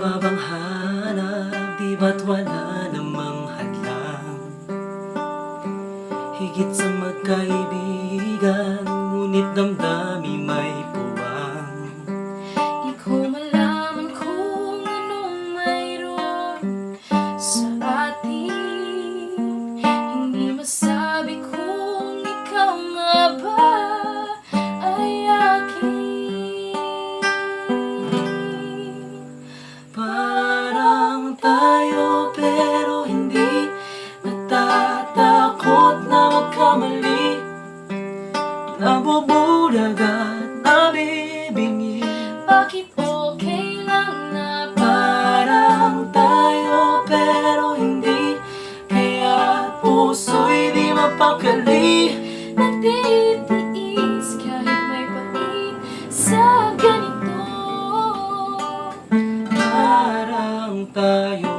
pa bang hanap? Di ba't wala namang hadlang? Higit sa magkaibigan, ngunit damdami may puwang. Di ko malaman kung anong mayroon sa atin. Hindi masabi kung ikaw nga ba ay akin. Parang tayo pero hindi natatakot na magkamali. Nabubulag at nabibingi. Bakit okay lang na Parang tayo pero hindi, kaya puso'y di mapakali. nagtitiis kahit may pait sa ganito? Parang tayo